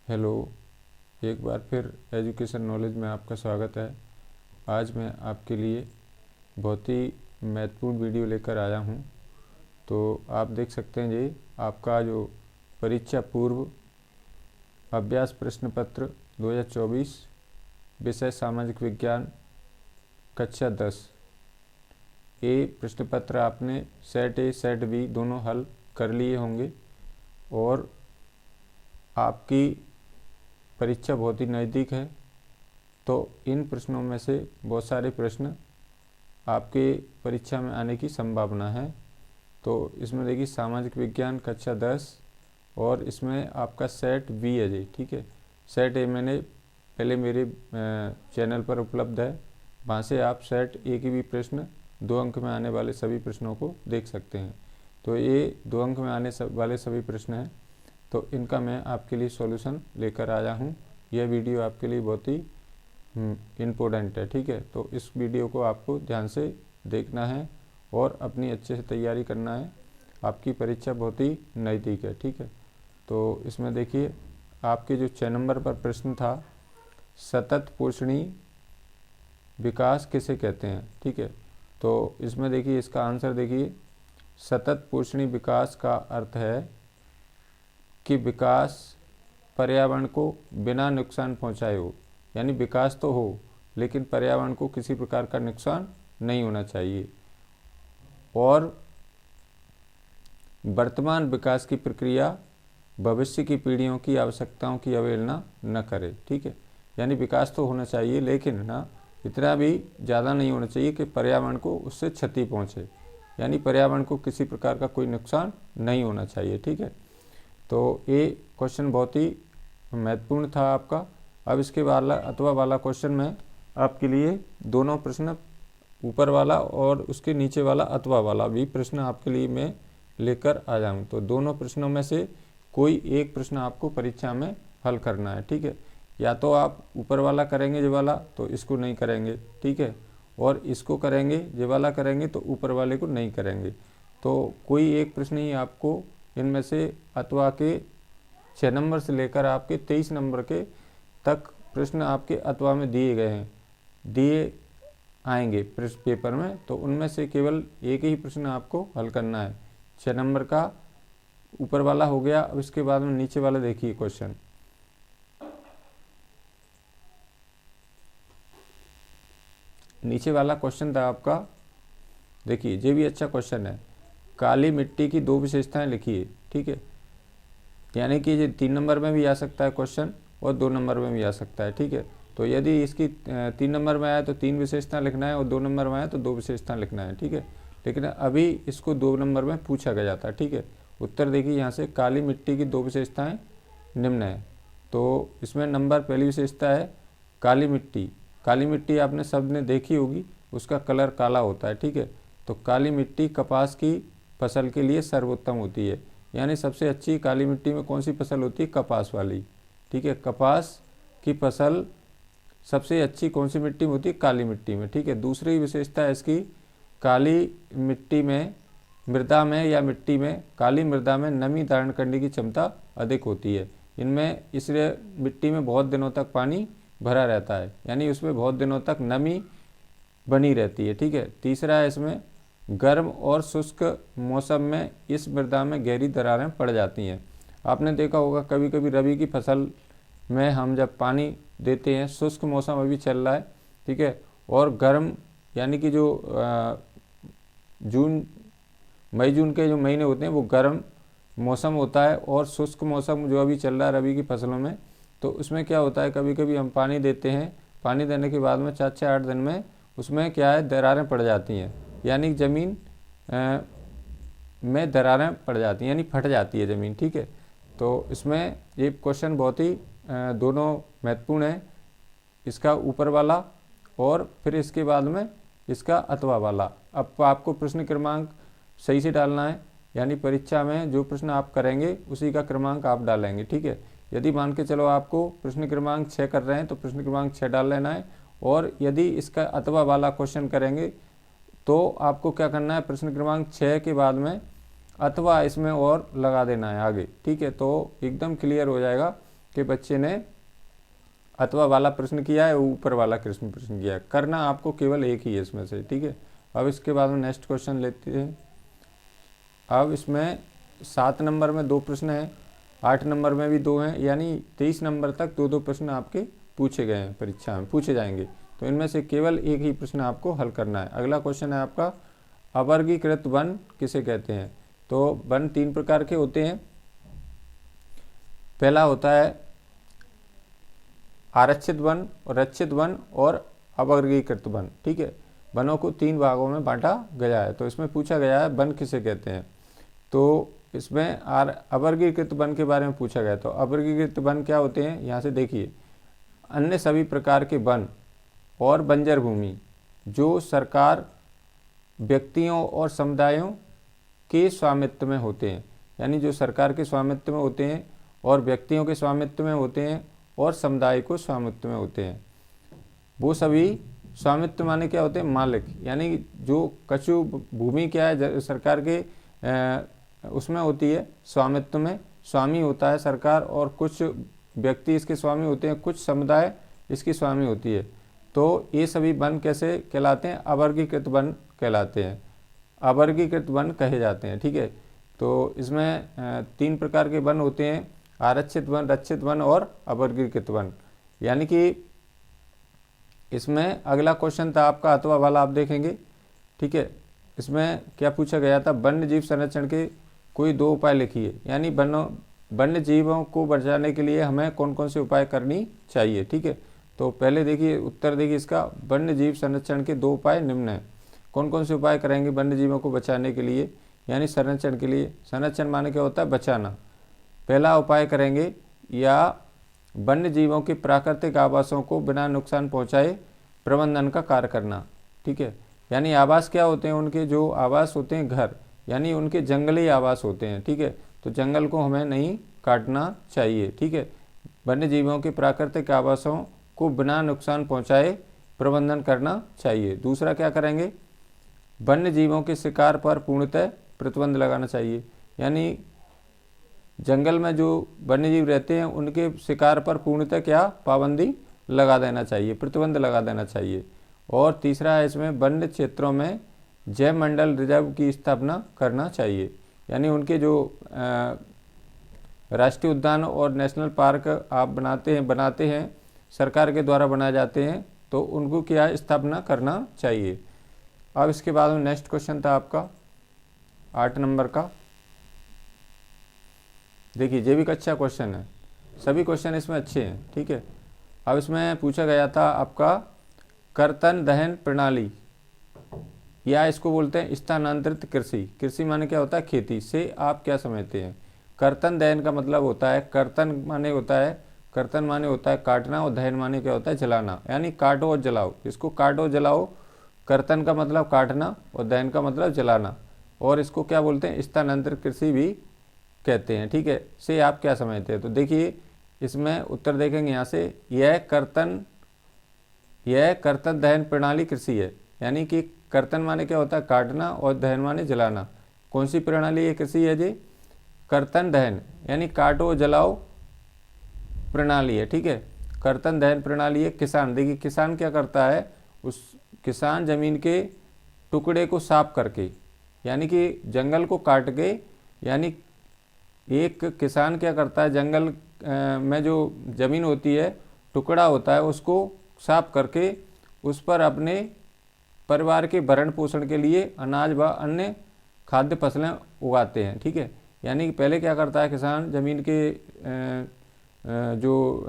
Hello, एक बार फिर education knowledge में आपका स्वागत है। आज मैं आपके लिए बहुत ही महत्वपूर्ण वीडियो लेकर आया हूं। तो आप देख सकते हैं जी, आपका जो परीक्षा पूर्व अभ्यास प्रश्न पत्र 2024 विषय सामाजिक विज्ञान कक्षा 10 ए प्रश्न पत्र आपने सेट ए सेट बी दोनों हल कर लिए होंगे और आपकी परीक्षा बहुत ही नज़दीक है। तो इन प्रश्नों में से बहुत सारे प्रश्न आपके परीक्षा में आने की संभावना है। तो इसमें देखिए सामाजिक विज्ञान कक्षा 10 और इसमें आपका सेट बी है जी, ठीक है। सेट ए मैंने पहले मेरे चैनल पर उपलब्ध है, वहाँ से आप सेट ए की भी प्रश्न 2 अंक में आने वाले सभी प्रश्नों को देख सकते हैं। तो ये 2 अंक में आने वाले सभी प्रश्न हैं, तो इनका मैं आपके लिए सॉल्यूशन लेकर आया हूँ। यह वीडियो आपके लिए बहुत ही इम्पोर्टेंट है, ठीक है। तो इस वीडियो को आपको ध्यान से देखना है और अपनी अच्छे से तैयारी करना है। आपकी परीक्षा बहुत ही नज़दीक है, ठीक है। तो इसमें देखिए आपके जो 6 नंबर पर प्रश्न था, सतत पोषणी विकास किसे कहते हैं, ठीक है। तो इसमें देखिए इसका आंसर देखिए, सतत पोषणी विकास का अर्थ है कि विकास पर्यावरण को बिना नुकसान पहुंचाए हो। यानी विकास तो हो लेकिन पर्यावरण को किसी प्रकार का नुकसान नहीं होना चाहिए और वर्तमान विकास की प्रक्रिया भविष्य की पीढ़ियों की आवश्यकताओं की अवहेलना न करे, ठीक है। यानी विकास तो होना चाहिए लेकिन ना इतना भी ज़्यादा नहीं होना चाहिए कि पर्यावरण को उससे क्षति पहुंचे। यानी पर्यावरण को किसी प्रकार का कोई नुकसान नहीं होना चाहिए, ठीक है। तो ये क्वेश्चन बहुत ही महत्वपूर्ण था आपका। अब इसके अथवा वाला क्वेश्चन में आपके लिए दोनों प्रश्न, ऊपर वाला और उसके नीचे वाला अथवा वाला भी प्रश्न आपके लिए मैं लेकर आ जाऊँ। तो दोनों प्रश्नों में से कोई एक प्रश्न आपको परीक्षा में हल करना है, ठीक है। या तो आप ऊपर वाला करेंगे ये वाला, तो इसको नहीं करेंगे, ठीक है, और इसको करेंगे ये वाला करेंगे तो ऊपर वाले को नहीं करेंगे। तो कोई एक प्रश्न ही आपको इनमें से अथवा के 6 नंबर से लेकर आपके 23 नंबर के तक प्रश्न आपके अथवा में दिए आएंगे प्रश्न पेपर में। तो उनमें से केवल एक ही प्रश्न आपको हल करना है। 6 नंबर का ऊपर वाला हो गया। अब इसके बाद में नीचे वाला देखिए क्वेश्चन। नीचे वाला क्वेश्चन था आपका, देखिए ये भी अच्छा क्वेश्चन है। काली मिट्टी की 2 विशेषताएं लिखिए, ठीक है। यानी कि ये 3 नंबर में भी आ सकता है क्वेश्चन और 2 नंबर में भी आ सकता है, ठीक है। तो यदि इसकी 3 नंबर में आया तो 3 विशेषता लिखना है और 2 नंबर में आया तो 2 विशेषता लिखना है, ठीक है। लेकिन अभी इसको 2 नंबर में पूछा गया था, ठीक है। उत्तर देखिए यहाँ से, काली मिट्टी की 2 विशेषताएँ निम्न है। तो इसमें नंबर पहली विशेषता है काली मिट्टी। काली मिट्टी आपने सब ने देखी होगी, उसका कलर काला होता है, ठीक है। तो काली मिट्टी कपास की फसल के लिए सर्वोत्तम होती है। यानी सबसे अच्छी काली मिट्टी में कौन सी फसल होती है, कपास वाली, ठीक है। कपास की फसल सबसे अच्छी कौन सी मिट्टी में होती है, काली मिट्टी में, ठीक है। दूसरी विशेषता है इसकी, काली मिट्टी में मृदा में या मिट्टी में, काली मृदा में नमी धारण करने की क्षमता अधिक होती है। इनमें इसलिए मिट्टी में बहुत दिनों तक पानी भरा रहता है, यानी उसमें बहुत दिनों तक नमी बनी रहती है, ठीक है। तीसरा है इसमें, गर्म और शुष्क मौसम में इस मृदा में गहरी दरारें पड़ जाती हैं। आपने देखा होगा कभी कभी रबी की फसल में हम जब पानी देते हैं, शुष्क मौसम अभी चल रहा है, ठीक है, और गर्म यानी कि जो मई जून के जो महीने होते हैं वो गर्म मौसम होता है, और शुष्क मौसम जो अभी चल रहा है रबी की फसलों में, तो उसमें क्या होता है, कभी कभी हम पानी देते हैं, पानी देने के बाद में 4 से 8 दिन में उसमें क्या है, दरारें पड़ जाती हैं। यानी ज़मीन में दरारें पड़ जाती हैं, यानी फट जाती है ज़मीन, ठीक है। तो इसमें ये क्वेश्चन बहुत ही दोनों महत्वपूर्ण है, इसका ऊपर वाला और फिर इसके बाद में इसका अथवा वाला। अब आपको प्रश्न क्रमांक सही से डालना है, यानी परीक्षा में जो प्रश्न आप करेंगे उसी का क्रमांक आप डालेंगे, ठीक है। यदि मान के चलो आपको प्रश्न क्रमांक 6 कर रहे हैं तो प्रश्न क्रमांक 6 डाल लेना है, और यदि इसका अथवा वाला क्वेश्चन करेंगे तो आपको क्या करना है, प्रश्न क्रमांक 6 के बाद में अथवा इसमें और लगा देना है आगे, ठीक है। तो एकदम क्लियर हो जाएगा के बच्चे ने अथवा वाला प्रश्न किया है, ऊपर वाला प्रश्न किया है। करना आपको केवल एक ही है इसमें से, ठीक है। अब इसके बाद में नेक्स्ट क्वेश्चन लेते हैं। अब इसमें 7 नंबर में 2 प्रश्न हैं, 8 नंबर में भी 2 हैं, यानी 23 नंबर तक 2-2 प्रश्न आपके पूछे गए हैं, परीक्षा में पूछे जाएंगे। तो इनमें से केवल एक ही प्रश्न आपको हल करना है। अगला क्वेश्चन है आपका, अवर्गीकृत वन किसे कहते हैं। तो वन 3 प्रकार के होते हैं। पहला होता है आरक्षित वन, रक्षित वन और अवर्गीकृत वन, ठीक है। वनों को 3 भागों में बांटा गया है। तो इसमें पूछा गया है वन किसे कहते हैं। तो इसमें अवर्गीकृत वन के बारे में पूछा गया। तो अवर्गीकृत वन क्या होते हैं, यहाँ से देखिए, अन्य सभी प्रकार के वन और बंजर भूमि जो सरकार, व्यक्तियों और समुदायों के स्वामित्व में होते हैं, यानी जो सरकार के स्वामित्व में होते हैं और व्यक्तियों के स्वामित्व में होते हैं और समुदाय को स्वामित्व में होते हैं, वो सभी स्वामित्व माने क्या होते हैं, मालिक, यानी जो कछु भूमि क्या है सरकार के उसमें होती है स्वामित्व में, स्वामी होता है सरकार, और कुछ व्यक्ति इसके स्वामी होते हैं, कुछ समुदाय इसकी स्वामी होती है। तो ये सभी वन कैसे कहलाते हैं, अवर्गीकृत वन कहलाते हैं, अवर्गीकृत वन कहे जाते हैं, ठीक है। तो इसमें 3 प्रकार के वन होते हैं, आरक्षित वन, रक्षित वन और अवर्गीकृत वन। यानी कि इसमें अगला क्वेश्चन था आपका अथवा वाला, आप देखेंगे, ठीक है। इसमें क्या पूछा गया था, वन्य जीव संरक्षण के कोई 2 उपाय लिखिए, यानी वन्य जीवों को बचाने के लिए हमें कौन कौन से उपाय करनी चाहिए, ठीक है। तो पहले देखिए उत्तर देखिए इसका, वन्य जीव संरक्षण के 2 उपाय निम्न हैं। कौन कौन से उपाय करेंगे वन्य जीवों को बचाने के लिए, यानी संरक्षण के लिए। संरक्षण माने क्या होता है, बचाना। पहला उपाय करेंगे, या वन्य जीवों के प्राकृतिक आवासों को बिना नुकसान पहुंचाए प्रबंधन का कार्य करना, ठीक है। यानी आवास क्या होते हैं, उनके जो आवास होते हैं घर, यानी उनके जंगली आवास होते हैं, ठीक है। तो जंगल को हमें नहीं काटना चाहिए, ठीक है। वन्य जीवों के प्राकृतिक आवासों को बिना नुकसान पहुंचाए प्रबंधन करना चाहिए। दूसरा क्या करेंगे, वन्य जीवों के शिकार पर पूर्णतः प्रतिबंध लगाना चाहिए, यानी जंगल में जो वन्य जीव रहते हैं उनके शिकार पर पूर्णतः क्या पाबंदी लगा देना चाहिए, प्रतिबंध लगा देना चाहिए। और तीसरा है इसमें वन्य क्षेत्रों में जैव मंडल रिजर्व की स्थापना करना चाहिए, यानी उनके जो राष्ट्रीय उद्यान और नेशनल पार्क आप बनाते हैं सरकार के द्वारा बनाए जाते हैं, तो उनको क्या स्थापना करना चाहिए। अब इसके बाद में नेक्स्ट क्वेश्चन था आपका 8 नंबर का। देखिए ये भी अच्छा क्वेश्चन है, सभी क्वेश्चन इसमें अच्छे हैं, ठीक है। अब इसमें पूछा गया था आपका कर्तन दहन प्रणाली, या इसको बोलते हैं स्थानांतरित कृषि। कृषि माने क्या होता है, खेती से आप क्या समझते हैं। कर्तन दहन का मतलब होता है, कर्तन माने होता है काटना, और दहन माने क्या होता है, जलाना, यानी काटो और जलाओ। इसको काटो जलाओ, कर्तन का मतलब काटना और दहन का मतलब जलाना, और इसको क्या बोलते हैं, स्थानांतरित कृषि भी कहते हैं, ठीक है। से आप क्या समझते हैं। तो देखिए इसमें उत्तर देखेंगे यहाँ से, यह कर्तन दहन प्रणाली कृषि है, यानी कि कर्तन माने क्या होता है, काटना, और दहन माने जलाना। कौन सी प्रणाली ये कृषि है जी, कर्तन दहन, यानी काटो जलाओ प्रणाली है, ठीक है। कर्तन दहन प्रणाली है। किसान, देखिए किसान क्या करता है, उस किसान जमीन के टुकड़े को साफ करके, यानी कि जंगल को काट के, यानी एक किसान क्या करता है, जंगल में जो ज़मीन होती है, टुकड़ा होता है, उसको साफ करके उस पर अपने परिवार के भरण पोषण के लिए अनाज व अन्य खाद्य फसलें उगाते हैं, ठीक है। यानी कि पहले क्या करता है किसान, ज़मीन के जो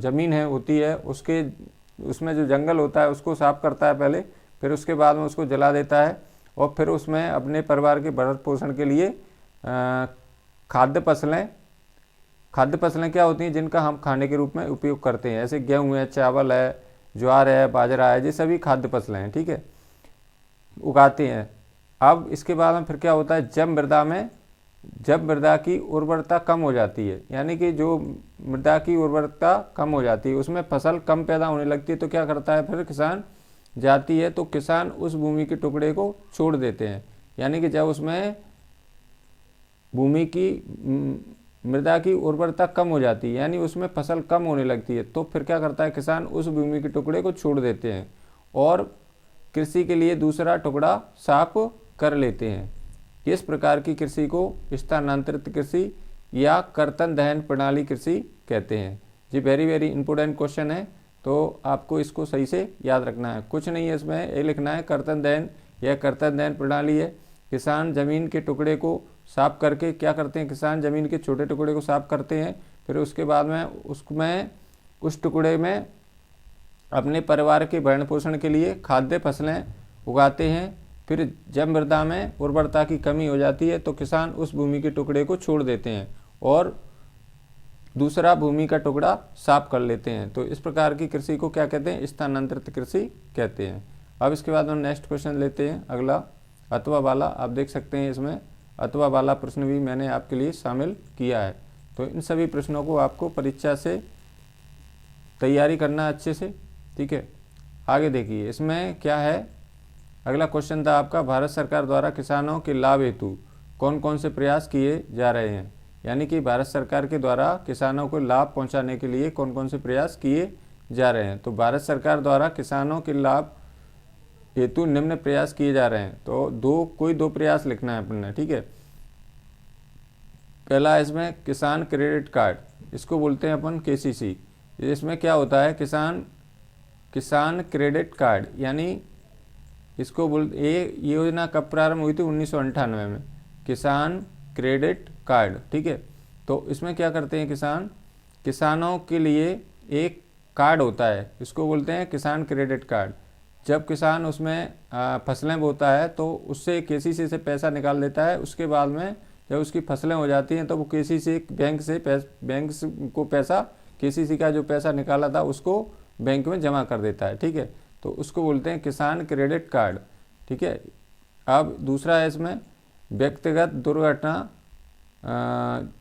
ज़मीन है होती है उसमें जो जंगल होता है उसको साफ करता है पहले, फिर उसके बाद में उसको जला देता है, और फिर उसमें अपने परिवार के भरण पोषण के लिए खाद्य फसलें क्या होती हैं, जिनका हम खाने के रूप में उपयोग करते हैं, ऐसे गेहूँ है, चावल है, ज्वार है, बाजरा है, ये सभी खाद्य फसलें हैं, ठीक है, उगाते हैं। अब इसके बाद में फिर क्या होता है, जब मृदा की उर्वरता कम हो जाती है, यानी कि जो मृदा की उर्वरता कम हो जाती है, उसमें फसल कम पैदा होने लगती है, तो क्या करता है फिर किसान जाती है, तो किसान उस भूमि के टुकड़े को छोड़ देते हैं, यानी कि जब उसमें भूमि की मृदा की उर्वरता कम हो जाती है, यानी उसमें फसल कम होने लगती है, तो फिर क्या करता है किसान, उस भूमि के टुकड़े को छोड़ देते हैं और कृषि के लिए दूसरा टुकड़ा साफ कर लेते हैं। इस प्रकार की कृषि को स्थानांतरित कृषि या कर्तन दहन प्रणाली कृषि कहते हैं। जी वेरी वेरी इंपॉर्टेंट क्वेश्चन है, तो आपको इसको सही से याद रखना है। कुछ नहीं है इसमें, ये लिखना है कर्तन दहन या कर्तन दहन प्रणाली है। किसान जमीन के टुकड़े को साफ करके क्या करते हैं, किसान जमीन के छोटे टुकड़े को साफ करते हैं, फिर उसके बाद में उसमें उस टुकड़े में अपने परिवार के भरण पोषण के लिए खाद्य फसलें उगाते हैं। फिर जब मृदा में उर्वरता की कमी हो जाती है तो किसान उस भूमि के टुकड़े को छोड़ देते हैं और दूसरा भूमि का टुकड़ा साफ कर लेते हैं। तो इस प्रकार की कृषि को क्या कहते हैं, स्थानांतरित कृषि कहते हैं। अब इसके बाद हम नेक्स्ट क्वेश्चन लेते हैं, अगला अथवा वाला। आप देख सकते हैं इसमें अथवा वाला प्रश्न भी मैंने आपके लिए शामिल किया है। तो इन सभी प्रश्नों को आपको परीक्षा से तैयारी करना अच्छे से, ठीक है। आगे देखिए इसमें क्या है, अगला क्वेश्चन था आपका, भारत सरकार द्वारा किसानों के लाभ हेतु कौन कौन से प्रयास किए जा रहे हैं। यानी कि भारत सरकार के द्वारा किसानों को लाभ पहुंचाने के लिए कौन कौन से प्रयास किए जा रहे हैं। तो भारत सरकार द्वारा किसानों के लाभ हेतु निम्न प्रयास किए जा रहे हैं। तो कोई दो प्रयास लिखना है अपन ने, ठीक है। पहला इसमें किसान क्रेडिट कार्ड, इसको बोलते हैं अपन KCC। इसमें क्या होता है, किसान क्रेडिट कार्ड, यानी इसको ये योजना कब प्रारंभ हुई थी, 1998 में, किसान क्रेडिट कार्ड, ठीक है। तो इसमें क्या करते हैं किसानों के लिए एक कार्ड होता है, इसको बोलते हैं किसान क्रेडिट कार्ड। जब किसान उसमें फसलें बोता है तो उससे KCC से पैसा निकाल देता है। उसके बाद में जब उसकी फसलें हो जाती हैं तो वो KCC बैंक को पैसा, KCC का जो पैसा निकाला था उसको बैंक में जमा कर देता है, ठीक है। तो उसको बोलते हैं किसान क्रेडिट कार्ड, ठीक है। अब दूसरा है इसमें व्यक्तिगत दुर्घटना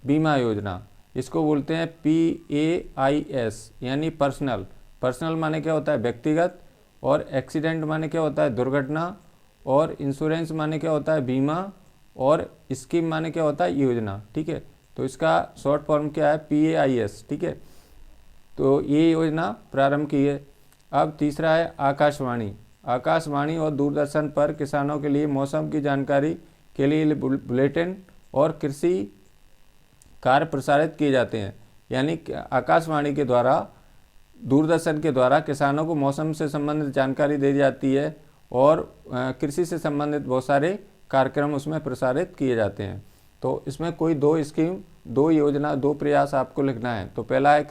बीमा योजना, इसको बोलते हैं PAIS, यानी पर्सनल माने क्या होता है व्यक्तिगत, और एक्सीडेंट माने क्या होता है दुर्घटना, और इंश्योरेंस माने क्या होता है बीमा, और स्कीम माने क्या होता है योजना, ठीक है। तो इसका शॉर्ट फॉर्म क्या है, PAIS, ठीक है। तो ये योजना प्रारंभ की है। अब तीसरा है आकाशवाणी और दूरदर्शन पर किसानों के लिए मौसम की जानकारी के लिए बुलेटिन और कृषि कार्य प्रसारित किए जाते हैं। यानी आकाशवाणी के द्वारा, दूरदर्शन के द्वारा किसानों को मौसम से संबंधित जानकारी दी जाती है और कृषि से संबंधित बहुत सारे कार्यक्रम उसमें प्रसारित किए जाते हैं। तो इसमें कोई दो स्कीम, दो योजना, दो प्रयास आपको लिखना है। तो पहला है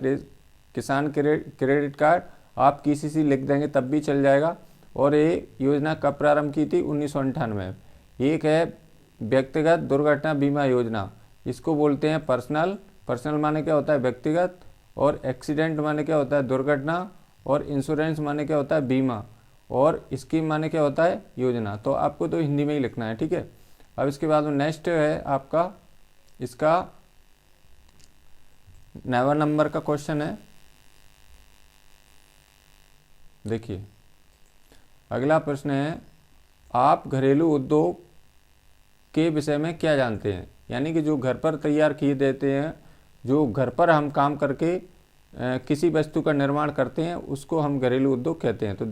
किसान क्रेडिट कार्ड, आप KCC लिख देंगे तब भी चल जाएगा। और ये योजना कब प्रारंभ की थी, 1998 में। एक है व्यक्तिगत दुर्घटना बीमा योजना, इसको बोलते हैं पर्सनल माने क्या होता है व्यक्तिगत, और एक्सीडेंट माने क्या होता है दुर्घटना, और इंश्योरेंस माने क्या होता है बीमा, और स्कीम माने क्या होता है योजना। तो आपको तो हिंदी में ही लिखना है, ठीक है। अब इसके बाद में नेक्स्ट है आपका, इसका 9 नंबर का क्वेश्चन है। देखिए अगला प्रश्न है, आप घरेलू उद्योग के विषय में क्या जानते हैं। यानी कि जो घर पर तैयार किए देते हैं, जो घर पर हम काम करके किसी वस्तु का निर्माण करते हैं, उसको हम घरेलू उद्योग कहते हैं। तो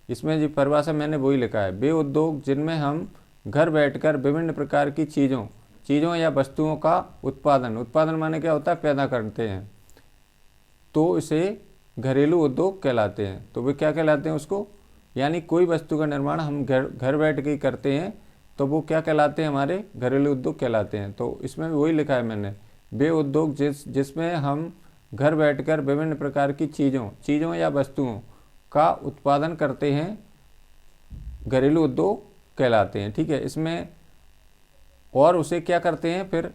इसमें जो परिभाषा मैंने वही लिखा है, वे उद्योग जिनमें हम घर बैठकर विभिन्न प्रकार की चीज़ों या वस्तुओं का उत्पादन माने क्या होता है पैदा करते हैं, तो इसे घरेलू उद्योग कहलाते हैं। तो वे क्या कहलाते हैं उसको, यानी कोई वस्तु का निर्माण हम घर बैठ के ही करते हैं, तो वो क्या कहलाते हैं, हमारे घरेलू उद्योग कहलाते हैं। तो इसमें भी वही लिखा है मैंने, वे उद्योग जिसमें हम घर बैठकर विभिन्न प्रकार की चीज़ों या वस्तुओं का उत्पादन करते हैं, घरेलू उद्योग कहलाते हैं, ठीक है। इसमें और उसे क्या करते हैं, फिर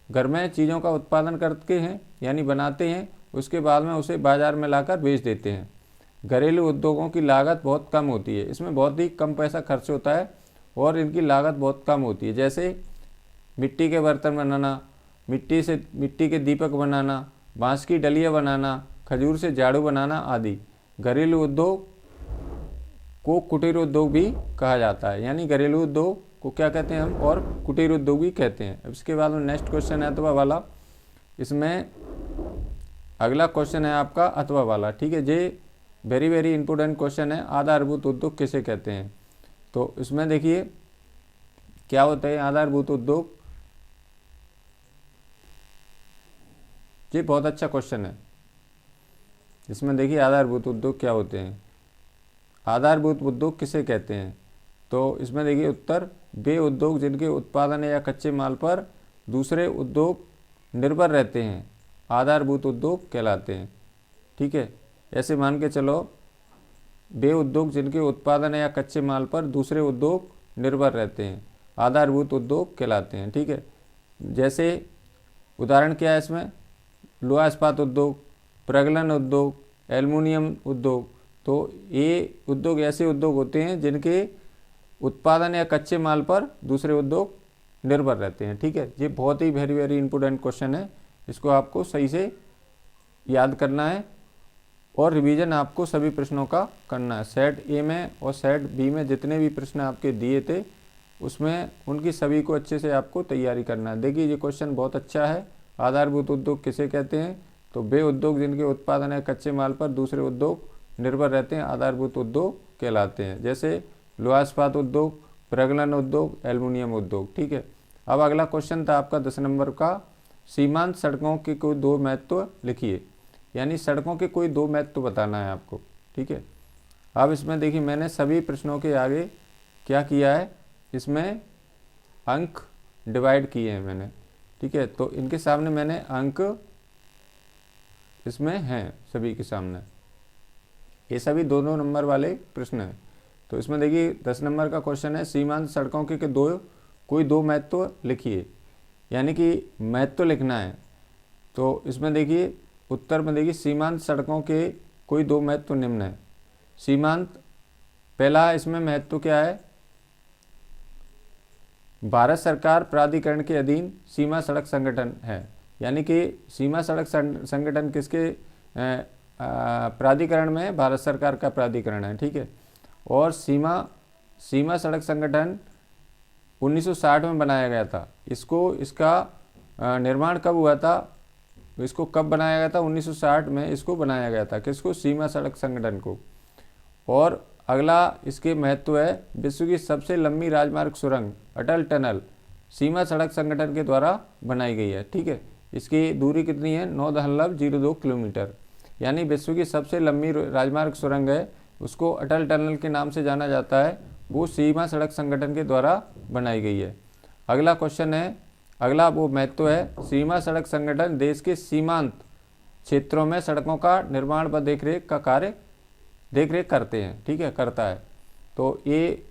घर में चीज़ों का उत्पादन करते हैं यानी बनाते हैं, उसके बाद में उसे बाज़ार में लाकर बेच देते हैं। घरेलू उद्योगों की लागत बहुत कम होती है, इसमें बहुत ही कम पैसा खर्च होता है और इनकी लागत बहुत कम होती है। जैसे मिट्टी के बर्तन बनाना, मिट्टी के दीपक बनाना, बांस की डलियाँ बनाना, खजूर से झाड़ू बनाना आदि। घरेलू उद्योग को कुटीर उद्योग भी कहा जाता है, यानी घरेलू उद्योग को क्या कहते हैं हम, और कुटीर उद्योग भी कहते हैं। अब इसके बाद में नेक्स्ट क्वेश्चन है अथवा वाला, इसमें अगला क्वेश्चन है आपका अथवा वाला, ठीक है। ये वेरी वेरी इंपॉर्टेंट क्वेश्चन है, आधारभूत उद्योग किसे कहते हैं। तो इसमें देखिए क्या होता है आधारभूत उद्योग, ये बहुत अच्छा क्वेश्चन है। इसमें देखिए आधारभूत उद्योग क्या होते हैं, आधारभूत उद्योग किसे कहते हैं। तो इसमें देखिए उत्तर, वे उद्योग जिनके उत्पादन या कच्चे माल पर दूसरे उद्योग निर्भर रहते हैं आधारभूत उद्योग कहलाते हैं, ठीक है। ऐसे मान के चलो, वे उद्योग जिनके उत्पादन या कच्चे माल पर दूसरे उद्योग निर्भर रहते हैं आधारभूत उद्योग कहलाते हैं, ठीक है। जैसे उदाहरण क्या है इसमें, लोहा इस्पात उद्योग, प्रगलन उद्योग, एल्युमिनियम उद्योग। तो ये उद्योग ऐसे उद्योग होते हैं जिनके उत्पादन या कच्चे माल पर दूसरे उद्योग निर्भर रहते हैं, ठीक है। ये बहुत ही वेरी वेरी इंपॉर्टेंट क्वेश्चन है, इसको आपको सही से याद करना है और रिवीजन आपको सभी प्रश्नों का करना है। सेट ए में और सेट बी में जितने भी प्रश्न आपके दिए थे उसमें उनकी सभी को अच्छे से आपको तैयारी करना है। देखिए ये क्वेश्चन बहुत अच्छा है, आधारभूत उद्योग किसे कहते हैं। तो वे उद्योग जिनके उत्पादन या कच्चे माल पर दूसरे उद्योग निर्भर रहते हैं आधारभूत उद्योग कहलाते हैं, जैसे लोहा इस्पात उद्योग, प्रगलन उद्योग, एल्युमिनियम उद्योग, ठीक है। अब अगला क्वेश्चन था आपका 10 नंबर का, सीमांत सड़कों के कोई दो महत्व लिखिए, यानी सड़कों के कोई दो महत्व बताना है आपको, ठीक है। अब इसमें देखिए मैंने सभी प्रश्नों के आगे क्या किया है, इसमें अंक डिवाइड किए हैं मैंने, ठीक है। तो इनके सामने मैंने अंक इसमें हैं सभी के सामने, ये सभी दोनों नंबर वाले प्रश्न हैं। तो इसमें देखिए 10 नंबर का क्वेश्चन है, सीमांत सड़कों के कोई दो महत्व लिखिए, यानी कि महत्व लिखना है। तो इसमें देखिए उत्तर में देखिए सीमांत सड़कों के कोई दो महत्व निम्न है। सीमांत, पहला इसमें महत्व क्या है, भारत सरकार प्राधिकरण के अधीन सीमा सड़क संगठन है, यानी कि सीमा सड़क संगठन किसके प्राधिकरण में, भारत सरकार का प्राधिकरण है, ठीक है। और सीमा सड़क संगठन 1960 में बनाया गया था। इसका निर्माण कब हुआ था, इसको कब बनाया गया था, 1960 में इसको बनाया गया था, किसको, सीमा सड़क संगठन को। और अगला इसके महत्व है, विश्व की सबसे लंबी राजमार्ग सुरंग अटल टनल सीमा सड़क संगठन के द्वारा बनाई गई है, ठीक है। इसकी दूरी कितनी है, 9.02 किलोमीटर, यानी विश्व की सबसे लंबी राजमार्ग सुरंग है, उसको अटल टनल के नाम से जाना जाता है, वो सीमा सड़क संगठन के द्वारा बनाई गई है। अगला क्वेश्चन है, अगला वो महत्व है, सीमा सड़क संगठन देश के सीमांत क्षेत्रों में सड़कों का निर्माण व देखरेख का कार्य करते हैं, ठीक है, करता है। तो ये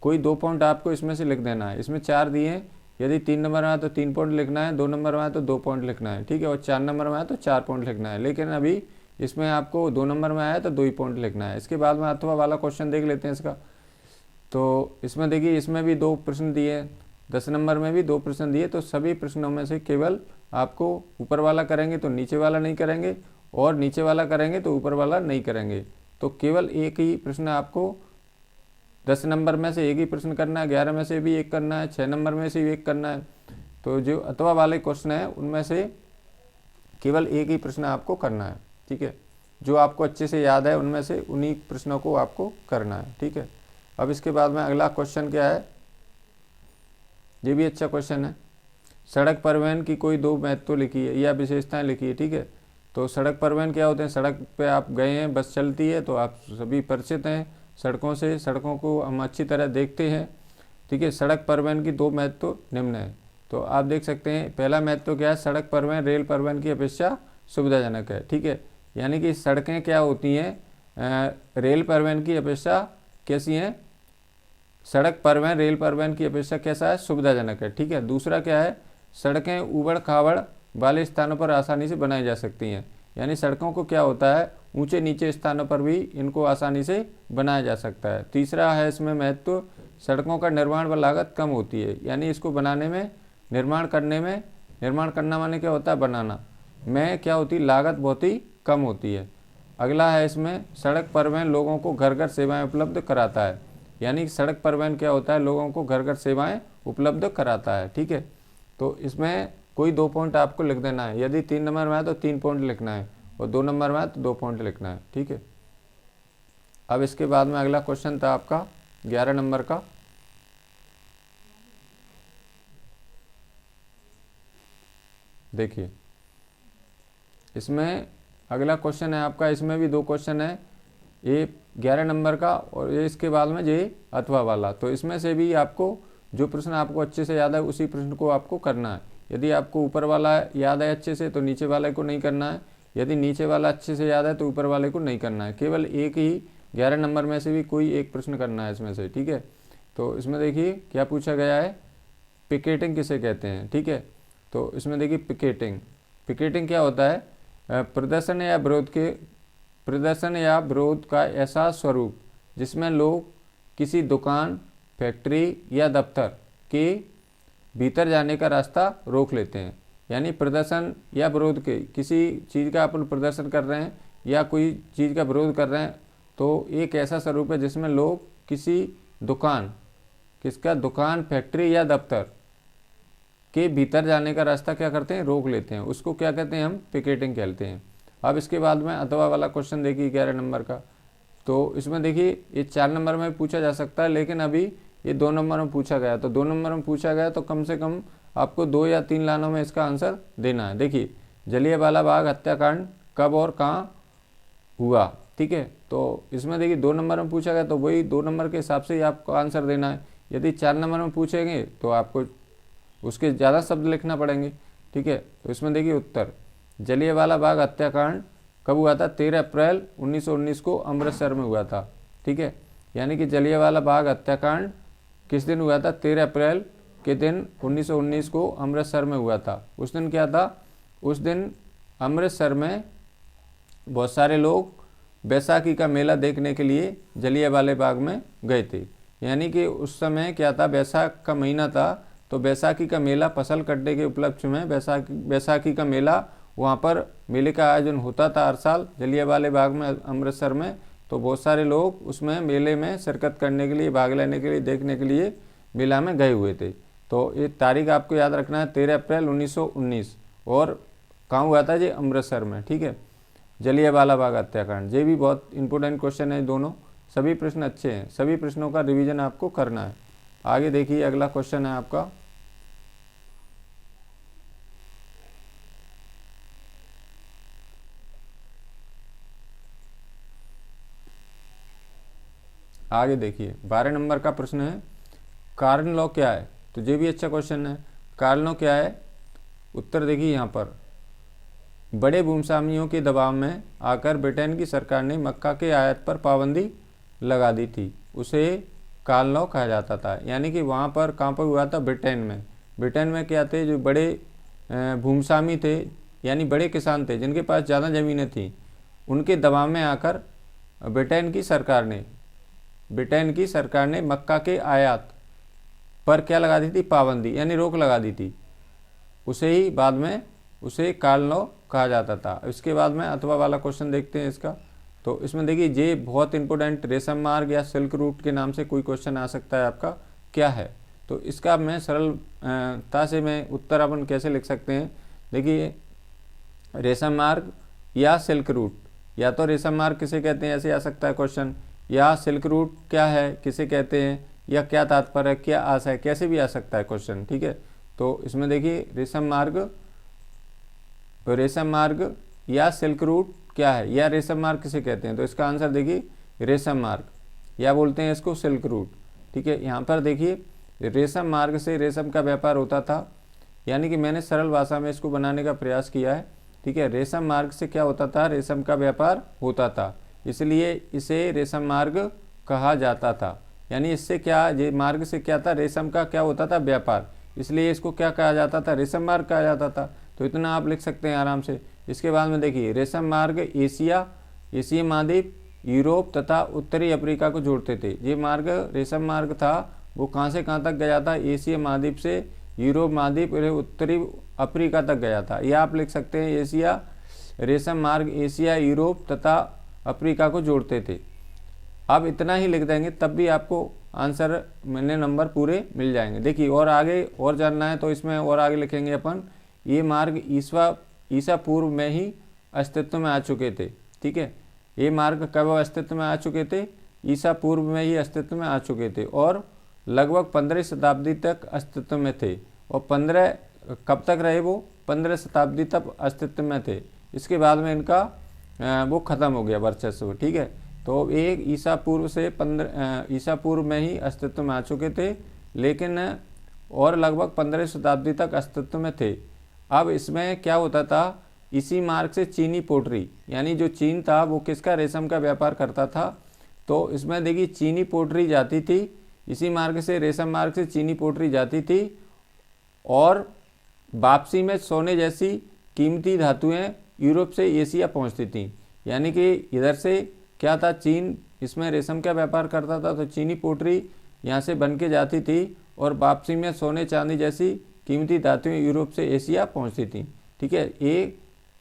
कोई दो पॉइंट आपको इसमें से लिख देना है, इसमें 4 दिए हैं, यदि 3 नंबर में आए तो 3 पॉइंट लिखना है, 2 नंबर में आए तो 2 पॉइंट लिखना है, ठीक है, और 4 नंबर में आए तो 4 पॉइंट लिखना है। लेकिन अभी इसमें आपको 2 नंबर में आया तो 2 ही पॉइंट लिखना है। इसके बाद में अथवा वाला क्वेश्चन देख लेते हैं इसका। तो इसमें देखिए इसमें भी 2 प्रश्न दिए, 10 नंबर में भी 2 प्रश्न दिए। तो सभी प्रश्नों में से केवल आपको ऊपर वाला करेंगे तो नीचे वाला नहीं करेंगे, और नीचे वाला करेंगे तो ऊपर वाला नहीं करेंगे। तो केवल एक ही प्रश्न आपको 10 नंबर में से एक ही प्रश्न करना है, 11 में से भी एक करना है, 6 नंबर में से भी एक करना है। तो जो अथवा वाले क्वेश्चन है उनमें से केवल एक ही प्रश्न आपको करना है, ठीक है। जो आपको अच्छे से याद है उनमें से उन्हीं प्रश्नों को आपको करना है, ठीक है। अब इसके बाद में अगला क्वेश्चन क्या है, ये भी अच्छा क्वेश्चन है, सड़क परिवहन की कोई दो महत्व लिखिए या विशेषताएं लिखिए, ठीक है। तो सड़क परिवहन क्या होते हैं, सड़क पे आप गए हैं, बस चलती है तो आप सभी परिचित हैं सड़कों से, सड़कों को हम अच्छी तरह देखते हैं, ठीक है। सड़क परिवहन की दो महत्व निम्न है। तो आप देख सकते हैं पहला महत्व क्या है, सड़क परिवहन रेल परिवहन की अपेक्षा सुविधाजनक है, ठीक है। यानी कि सड़कें क्या होती हैं, रेल परिवहन की अपेक्षा कैसी हैं, सड़क परिवहन रेल परिवहन की अपेक्षा कैसा है, सुविधाजनक है, ठीक है। दूसरा क्या है, सड़कें ऊबड़ खाबड़ वाले स्थानों पर आसानी से बनाई जा सकती हैं, यानी सड़कों को क्या होता है, ऊंचे नीचे स्थानों पर भी इनको आसानी से बनाया जा सकता है। तीसरा है इसमें महत्व, सड़कों का निर्माण व लागत कम होती है, यानी इसको बनाने में, निर्माण करना माने क्या होता है, बनाना में क्या होती है, लागत बहुत ही कम होती है। अगला है इसमें, सड़क परिवहन लोगों को घर घर सेवाएं उपलब्ध कराता है, यानी सड़क परिवहन क्या होता है, लोगों को घर घर सेवाएं उपलब्ध कराता है, ठीक है। तो इसमें कोई 2 पॉइंट आपको लिख देना है। यदि 3 नंबर में है तो 3 पॉइंट लिखना है, और 2 नंबर में है तो 2 पॉइंट लिखना है, ठीक है। अब इसके बाद में अगला क्वेश्चन था आपका 11 नंबर का। देखिए इसमें अगला क्वेश्चन है आपका, इसमें भी 2 क्वेश्चन है, ये 11 नंबर का और ये इसके बाद में ये अथवा वाला। तो इसमें से भी आपको जो प्रश्न आपको अच्छे से याद है उसी प्रश्न को आपको करना है। यदि आपको ऊपर वाला याद है अच्छे से तो नीचे वाले को नहीं करना है, यदि नीचे वाला अच्छे से याद है तो ऊपर वाले को नहीं करना है। केवल एक ही 11 नंबर में से भी कोई एक प्रश्न करना है इसमें से, ठीक है। तो इसमें देखिए क्या पूछा गया है, पिकेटिंग किसे कहते हैं, ठीक है। तो इसमें देखिए पिकेटिंग क्या होता है, प्रदर्शन या विरोध का ऐसा स्वरूप जिसमें लोग किसी दुकान, फैक्ट्री या दफ्तर के भीतर जाने का रास्ता रोक लेते हैं। यानी प्रदर्शन या विरोध के किसी चीज़ का अपन प्रदर्शन कर रहे हैं या कोई चीज़ का विरोध कर रहे हैं, तो एक ऐसा स्वरूप है जिसमें लोग किसी दुकान, फैक्ट्री या दफ्तर के भीतर जाने का रास्ता क्या करते हैं, रोक लेते हैं। उसको क्या कहते हैं, हम पिकेटिंग कहते हैं। अब इसके बाद में अथवा वाला क्वेश्चन देखिए 11 नंबर का। तो इसमें देखिए ये 4 नंबर में पूछा जा सकता है, लेकिन अभी ये 2 नंबर में पूछा गया। तो 2 नंबर में पूछा गया तो कम से कम आपको 2 या 3 लाइनों में इसका आंसर देना है। देखिए जलियांवाला बाग हत्याकांड कब और कहाँ हुआ, ठीक है। तो इसमें देखिए 2 नंबर में पूछा गया तो वही 2 नंबर के हिसाब से ही आपको आंसर देना है। यदि 4 नंबर में पूछेंगे तो आपको उसके ज़्यादा शब्द लिखना पड़ेंगे, ठीक है। तो इसमें देखिए उत्तर, जलियांवाला बाग हत्याकांड कब हुआ था, 13 अप्रैल 1919 को अमृतसर में हुआ था, ठीक है। यानी कि जलियांवाला बाग हत्याकांड किस दिन हुआ था, 13 अप्रैल के दिन 1919 को अमृतसर में हुआ था। उस दिन क्या था, उस दिन अमृतसर में बहुत सारे लोग बैसाखी का मेला देखने के लिए जलियांवाला बाग में गए थे। यानी कि उस समय क्या था, बैसाख का महीना था, तो बैसाखी का मेला फसल कटने के उपलक्ष्य में बैसाखी का मेला, वहाँ पर मेले का आयोजन होता था हर साल जलियांवाला बाग में अमृतसर में। तो बहुत सारे लोग उसमें मेले में शिरकत करने के लिए, भाग लेने के लिए, देखने के लिए मेला में गए हुए थे। तो ये तारीख आपको याद रखना है, 13 अप्रैल 1919, और कहाँ हुआ था, ये अमृतसर में, ठीक है। जलियांवाला बाग हत्याकांड, ये भी बहुत इंपॉर्टेंट क्वेश्चन है दोनों, सभी प्रश्न अच्छे हैं, सभी प्रश्नों का रिवीजन आपको करना है। आगे देखिए अगला क्वेश्चन है आपका, आगे देखिए 12 नंबर का प्रश्न है, कारण लॉ क्या है। तो ये भी अच्छा क्वेश्चन है, कारण लॉ क्या है। उत्तर देखिए यहाँ पर, बड़े भूस्वामियों के दबाव में आकर ब्रिटेन की सरकार ने मक्का के आयात पर पाबंदी लगा दी थी, उसे काल लॉ कहा जाता था। यानी कि वहाँ पर कहाँ पर हुआ था, ब्रिटेन में। ब्रिटेन में क्या थे, जो बड़े भूस्वामी थे, यानी बड़े किसान थे जिनके पास ज़्यादा ज़मीनें थी, उनके दबाव में आकर ब्रिटेन की सरकार ने मक्का के आयात पर क्या लगा दी थी, पाबंदी, यानी रोक लगा दी थी। उसे ही बाद में उसे काल लॉ कहा जाता था। इसके बाद में अथवा वाला क्वेश्चन देखते हैं इसका। तो इसमें देखिए ये बहुत इंपॉर्टेंट, रेशम मार्ग या सिल्क रूट के नाम से कोई क्वेश्चन आ सकता है आपका, क्या है। तो इसका मैं सरलता से मैं उत्तर अपन कैसे लिख सकते हैं, देखिए रेशम मार्ग या सिल्क रूट, या तो रेशम मार्ग किसे कहते हैं ऐसे आ सकता है क्वेश्चन, या सिल्क रूट क्या है किसे कहते हैं, या क्या तात्पर्य है, क्या आशा है, कैसे भी आ सकता है क्वेश्चन, ठीक है। तो इसमें देखिए रेशम मार्ग या सिल्क रूट क्या है, या रेशम मार्ग किसे कहते हैं। तो इसका आंसर देखिए रेशम मार्ग, या बोलते हैं इसको सिल्क रूट, ठीक है। यहाँ पर देखिए रेशम मार्ग से रेशम का व्यापार होता था, यानी कि मैंने सरल भाषा में इसको बनाने का प्रयास किया है, ठीक है। रेशम मार्ग से क्या होता था, रेशम का व्यापार होता था, इसलिए इसे रेशम मार्ग कहा जाता था। यानी इससे क्या, ये मार्ग से क्या था, रेशम का क्या होता था, व्यापार, इसलिए इसको क्या कहा जाता था, रेशम मार्ग कहा जाता था। तो इतना आप लिख सकते हैं आराम से। इसके बाद में देखिए रेशम मार्ग एशिया महाद्वीप, यूरोप तथा उत्तरी अफ्रीका को जोड़ते थे। ये मार्ग, रेशम मार्ग था, वो कहाँ से कहाँ तक गया था, एशिया महाद्वीप से यूरोप महाद्वीप और उत्तरी अफ्रीका तक गया था। यह आप लिख सकते हैं, रेशम मार्ग एशिया, यूरोप तथा अफ्रीका को जोड़ते थे। अब इतना ही लिख देंगे तब भी आपको आंसर मैंने नंबर पूरे मिल जाएंगे। देखिए और आगे और जानना है तो इसमें और आगे लिखेंगे अपन ये मार्ग ईसा पूर्व में ही अस्तित्व में आ चुके थे। ठीक है, ये मार्ग कब अस्तित्व में आ चुके थे? ईसा पूर्व में ही अस्तित्व में आ चुके थे और लगभग 15वीं शताब्दी तक अस्तित्व में थे। और 15 कब तक रहे वो? 15 शताब्दी तक अस्तित्व में थे। इसके बाद में इनका वो ख़त्म हो गया वर्चस्व। ठीक है, तो एक ईसा पूर्व में ही अस्तित्व में आ चुके थे, लेकिन और लगभग 15वीं शताब्दी तक अस्तित्व में थे। अब इसमें क्या होता था, इसी मार्ग से चीनी पोटरी, यानी जो चीन था वो किसका? रेशम का व्यापार करता था। तो इसमें देखिए चीनी पोटरी जाती थी, इसी मार्ग से, रेशम मार्ग से चीनी पोटरी जाती थी और वापसी में सोने जैसी कीमती धातुएं यूरोप से एशिया पहुंचती थी। यानी कि इधर से क्या था, चीन इसमें रेशम का व्यापार करता था, तो चीनी पोटरी यहाँ से बन के जाती थी और वापसी में सोने चांदी जैसी कीमती धातुएं यूरोप से एशिया पहुंचती थी। ठीक है,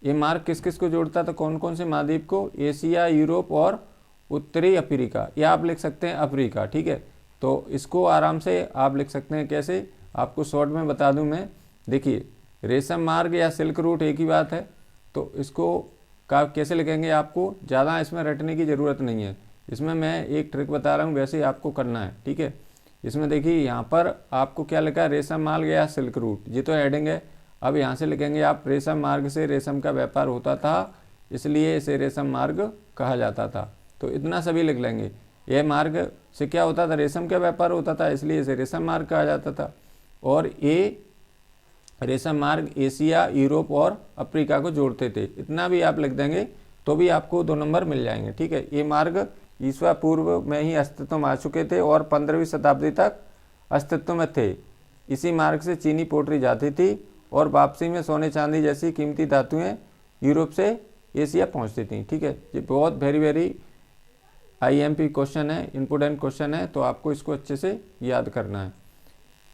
ये मार्ग किस किस को जोड़ता था? कौन कौन से महाद्वीप को? एशिया, यूरोप और उत्तरी अफ्रीका, या आप लिख सकते हैं अफ्रीका। ठीक है, तो इसको आराम से आप लिख सकते हैं। कैसे? आपको शॉर्ट में बता दूं मैं। देखिए, रेशम मार्ग या सिल्क रूट एक ही बात है, तो इसको कैसे लिखेंगे? आपको ज़्यादा इसमें रटने की ज़रूरत नहीं है। इसमें मैं एक ट्रिक बता रहा हूँ, वैसे ही आपको करना है। ठीक है, इसमें देखिए यहाँ पर आपको क्या लिखा है? रेशम मार्ग या सिल्क रूट, ये तो हेडिंग है। अब यहाँ से लिखेंगे आप, रेशम मार्ग से रेशम का व्यापार होता था, इसलिए इसे रेशम मार्ग कहा जाता था। तो इतना सभी लिख लेंगे। यह मार्ग से क्या होता था? रेशम का व्यापार होता था, इसलिए इसे रेशम मार्ग कहा जाता था। और ये रेशम मार्ग एशिया, यूरोप और अफ्रीका को जोड़ते थे। इतना भी आप लिख देंगे तो भी आपको 2 नंबर मिल जाएंगे। ठीक है, ये मार्ग ईसा पूर्व में ही अस्तित्व में आ चुके थे और 15वीं शताब्दी तक अस्तित्व में थे। इसी मार्ग से चीनी पोटरी जाती थी और वापसी में सोने चांदी जैसी कीमती धातुएं यूरोप से एशिया पहुंचती थी। ठीक है, ये बहुत वेरी IMP क्वेश्चन है, इम्पोर्टेंट क्वेश्चन है, तो आपको इसको अच्छे से याद करना है।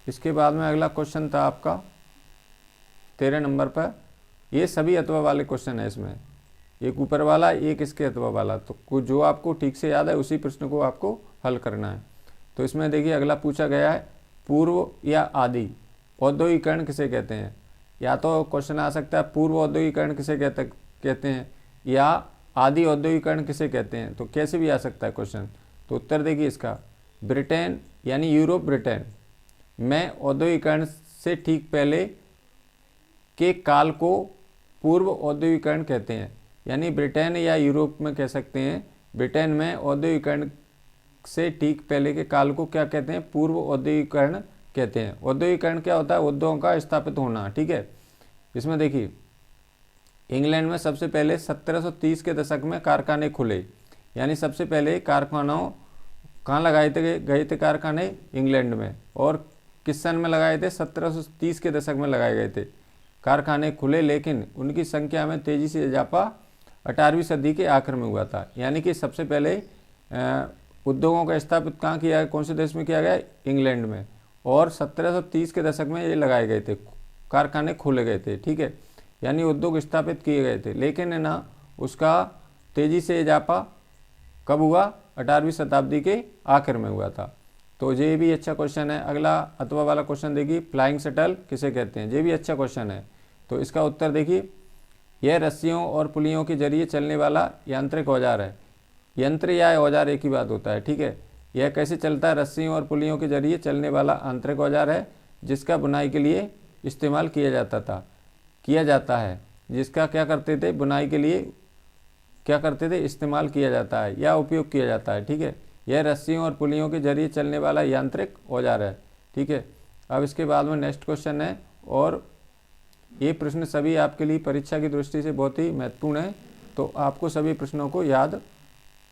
इसके बाद में अगला क्वेश्चन था आपका 13 नंबर पर। ये सभी अथवा वाले क्वेश्चन है, इसमें एक ऊपर वाला, एक इसके अथवा वाला, तो जो आपको ठीक से याद है उसी प्रश्न को आपको हल करना है। तो इसमें देखिए अगला पूछा गया है, पूर्व या आदि औद्योगिकरण किसे कहते हैं? या तो क्वेश्चन आ सकता है पूर्व औद्योगिकरण किसे कहते हैं, या आदि औद्योगिकरण किसे कहते हैं। तो कैसे भी आ सकता है क्वेश्चन। तो उत्तर देखिए इसका, ब्रिटेन यानी यूरोप, ब्रिटेन में औद्योगिकरण से ठीक पहले के काल को पूर्व औद्योगिकरण कहते हैं। यानी ब्रिटेन या यूरोप में कह सकते हैं, ब्रिटेन में औद्योगिकरण से ठीक पहले के काल को क्या कहते हैं? पूर्व औद्योगिकरण कहते हैं। औद्योगिकरण क्या होता है? उद्योगों का स्थापित होना। ठीक है, इसमें देखिए इंग्लैंड में सबसे पहले 1730 के दशक में कारखाने खुले। यानी सबसे पहले कारखानों कहाँ गए थे कारखाने? इंग्लैंड में। और किस सन में लगाए थे? 1730 के दशक में लगाए गए थे कारखाने खुले, लेकिन उनकी संख्या में तेज़ी से इजाफा 18वीं सदी के आखिर में हुआ था। यानी कि सबसे पहले उद्योगों का स्थापित कहाँ किया गया? कौन से देश में किया गया? इंग्लैंड में। और 1730 के दशक में ये लगाए गए थे, कारखाने खोले गए थे। ठीक है, यानी उद्योग स्थापित किए गए थे, लेकिन है ना उसका तेज़ी से इजाफा कब हुआ? 18वीं शताब्दी के आखिर में हुआ था। तो ये भी अच्छा क्वेश्चन है। अगला अथवा वाला क्वेश्चन देखिए, फ्लाइंग शटल किसे कहते हैं? ये भी अच्छा क्वेश्चन है। तो इसका उत्तर देखिए, यह रस्सियों और पुलियों के जरिए चलने वाला यांत्रिक औजार है। यंत्र या औजार एक ही बात होता है। ठीक है, यह कैसे चलता है? रस्सियों और पुलियों के जरिए चलने वाला आंतरिक औजार है, जिसका बुनाई के लिए इस्तेमाल किया जाता है। जिसका क्या करते थे? बुनाई के लिए क्या करते थे? इस्तेमाल किया जाता है या उपयोग किया जाता है। ठीक है, यह रस्सियों और पुलियों के जरिए चलने वाला यांत्रिक औजार है। ठीक है, अब इसके बाद में नेक्स्ट क्वेश्चन है, और ये प्रश्न सभी आपके लिए परीक्षा की दृष्टि से बहुत ही महत्वपूर्ण है, तो आपको सभी प्रश्नों को याद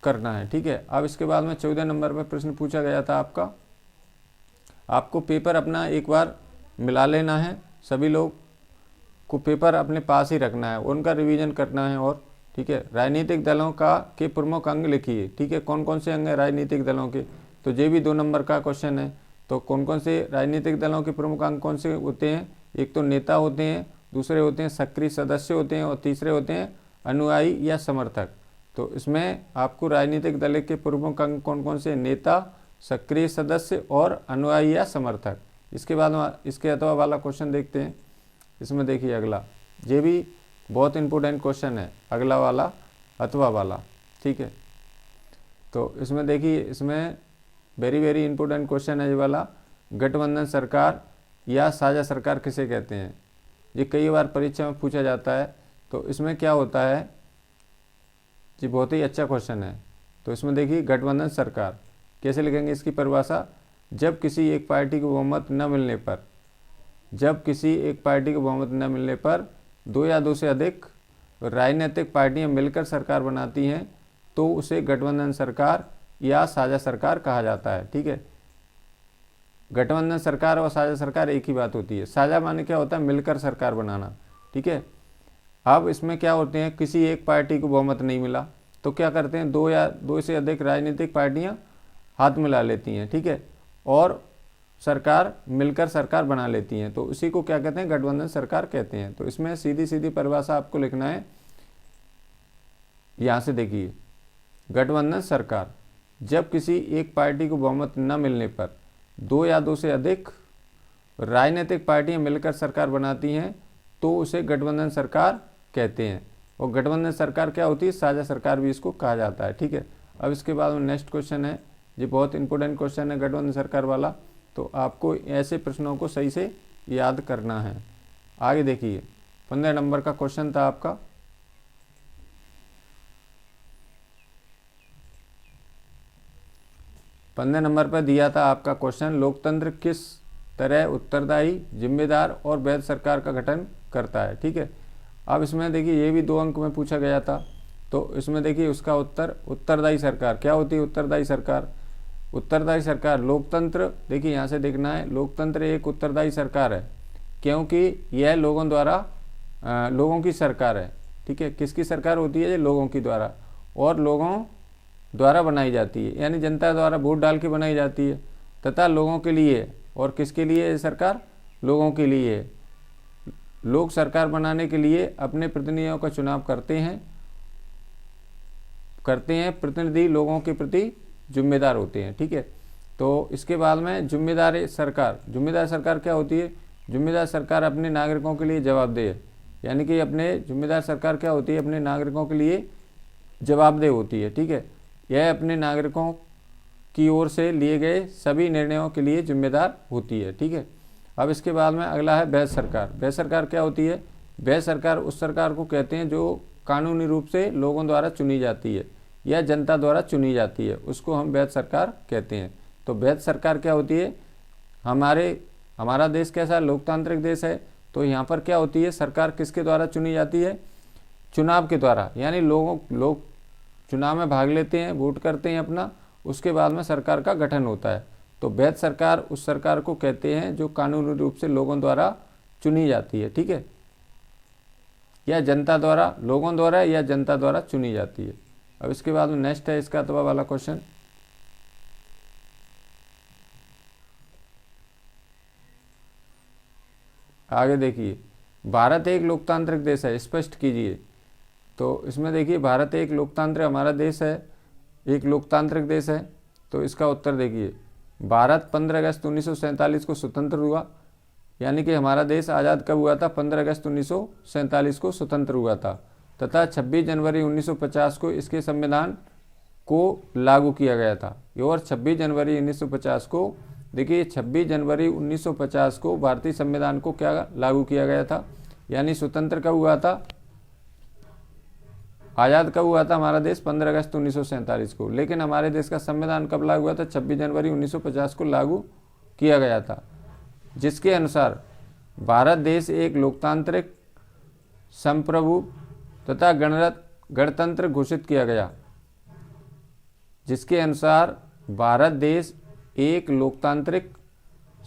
करना है। ठीक है, अब इसके बाद में 14 नंबर पर प्रश्न पूछा गया था आपको पेपर अपना एक बार मिला लेना है। सभी लोग को पेपर अपने पास ही रखना है, उनका रिवीजन करना है। और ठीक है, राजनीतिक दलों के प्रमुख अंग लिखिए। ठीक है, कौन कौन से अंग हैं राजनीतिक दलों के? तो ये भी 2 नंबर का क्वेश्चन है। तो कौन कौन से राजनीतिक दलों के प्रमुख अंग कौन से होते हैं? एक तो नेता होते हैं, दूसरे होते हैं सक्रिय सदस्य होते हैं, और तीसरे होते हैं अनुयायी या समर्थक। तो इसमें आपको राजनीतिक दल के प्रमुख अंग कौन कौन से? नेता, सक्रिय सदस्य और अनुयायी या समर्थक। इसके बाद इसके अथवा वाला क्वेश्चन देखते हैं, इसमें देखिए अगला, ये भी बहुत इंपॉर्टेंट क्वेश्चन है, अगला वाला अथवा वाला, ठीक है। तो इसमें देखिए, इसमें वेरी वेरी इंपॉर्टेंट क्वेश्चन है ये वाला, गठबंधन सरकार या साझा सरकार किसे कहते हैं। ये कई बार परीक्षा में पूछा जाता है। तो इसमें क्या होता है, ये बहुत ही अच्छा क्वेश्चन है। तो इसमें देखिए, गठबंधन सरकार कैसे लिखेंगे, इसकी परिभाषा, जब किसी एक पार्टी को बहुमत न मिलने पर, जब किसी एक पार्टी को बहुमत न मिलने पर दो या दो से अधिक राजनीतिक पार्टियां मिलकर सरकार बनाती हैं तो उसे गठबंधन सरकार या साझा सरकार कहा जाता है, ठीक है। गठबंधन सरकार और साझा सरकार एक ही बात होती है। साझा माने क्या होता है, मिलकर सरकार बनाना, ठीक है। अब इसमें क्या होते हैं, किसी एक पार्टी को बहुमत नहीं मिला तो क्या करते हैं, दो या दो से अधिक राजनीतिक पार्टियां हाथ मिला लेती हैं, ठीक है, और सरकार मिलकर सरकार बना लेती हैं। तो उसी को क्या कहते हैं, गठबंधन सरकार कहते हैं। तो इसमें सीधी सीधी परिभाषा आपको लिखना है, यहाँ से देखिए, गठबंधन सरकार, जब किसी एक पार्टी को बहुमत न मिलने पर दो या दो से अधिक राजनीतिक पार्टियां मिलकर सरकार बनाती हैं तो उसे गठबंधन सरकार कहते हैं। और गठबंधन सरकार क्या होती है, साझा सरकार भी इसको कहा जाता है, ठीक है। अब इसके बाद में नेक्स्ट क्वेश्चन है, ये बहुत इंपॉर्टेंट क्वेश्चन है गठबंधन सरकार वाला। तो आपको ऐसे प्रश्नों को सही से याद करना है। आगे देखिए, 15 नंबर का क्वेश्चन था आपका, पंद्रह नंबर पर दिया था आपका क्वेश्चन, लोकतंत्र किस तरह उत्तरदायी, जिम्मेदार और वैध सरकार का गठन करता है, ठीक है। अब इसमें देखिए, ये भी 2 अंक में पूछा गया था। तो इसमें देखिए उसका उत्तर, उत्तरदायी सरकार क्या होती है, उत्तरदायी सरकार, उत्तरदायी सरकार, लोकतंत्र, देखिए यहाँ से देखना है, लोकतंत्र एक उत्तरदायी सरकार है क्योंकि यह लोगों द्वारा लोगों की सरकार है, ठीक है। किसकी सरकार होती है, ये लोगों की द्वारा, और लोगों द्वारा बनाई जाती है, यानी जनता द्वारा वोट डाल के बनाई जाती है, तथा लोगों के लिए। और किसके लिए ये सरकार, लोगों के लिए। लोग सरकार बनाने के लिए अपने प्रतिनिधियों का चुनाव करते हैं, प्रतिनिधि लोगों के प्रति जिम्मेदार होते हैं, ठीक है। तो इसके बाद में जिम्मेदार सरकार, जिम्मेदार सरकार क्या होती है, जिम्मेदार सरकार अपने नागरिकों के लिए जवाबदेह है, यानी कि अपने जिम्मेदार सरकार क्या होती है, अपने नागरिकों के लिए जवाबदेह होती है, ठीक है। यह अपने नागरिकों की ओर से लिए गए सभी निर्णयों के लिए जिम्मेदार होती है, ठीक है। अब इसके बाद में अगला है वैध सरकार। वैध सरकार क्या होती है, वैध सरकार उस सरकार को कहते हैं जो कानूनी रूप से लोगों द्वारा चुनी जाती है या जनता द्वारा चुनी जाती है, उसको हम वैध सरकार कहते हैं। तो वैध सरकार क्या होती है, हमारा देश कैसा लोकतांत्रिक देश है, तो यहाँ पर क्या होती है, सरकार किसके द्वारा चुनी जाती है, चुनाव के द्वारा, यानी लोग चुनाव में भाग लेते हैं, वोट करते हैं अपना, उसके बाद में सरकार का गठन होता है। तो वैध सरकार उस सरकार को कहते हैं जो कानूनी रूप से लोगों द्वारा चुनी जाती है, ठीक है, या जनता द्वारा, लोगों द्वारा या जनता द्वारा चुनी जाती है। अब इसके बाद में नेक्स्ट है इसका अथवा वाला क्वेश्चन, आगे देखिए, भारत एक लोकतांत्रिक देश है, स्पष्ट कीजिए। तो इसमें देखिए, भारत एक लोकतांत्रिक हमारा देश है, एक लोकतांत्रिक देश है। तो इसका उत्तर देखिए, भारत 15 अगस्त 1947 को स्वतंत्र हुआ, यानी कि हमारा देश आज़ाद कब हुआ था, 15 अगस्त 1947 को स्वतंत्र हुआ था, तथा 26 जनवरी 1950 को इसके संविधान को लागू किया गया था। और 26 जनवरी 1950 को देखिए, 26 जनवरी 1950 को भारतीय संविधान को क्या लागू किया गया था, यानी स्वतंत्र कब हुआ था, आज़ाद कब हुआ था हमारा देश, 15 अगस्त 1947 को। लेकिन हमारे देश का संविधान कब लागू हुआ था, 26 जनवरी 1950 को लागू किया गया था, जिसके अनुसार भारत देश एक लोकतांत्रिक, संप्रभु तथा गणतंत्र घोषित किया गया, जिसके अनुसार भारत देश एक लोकतांत्रिक,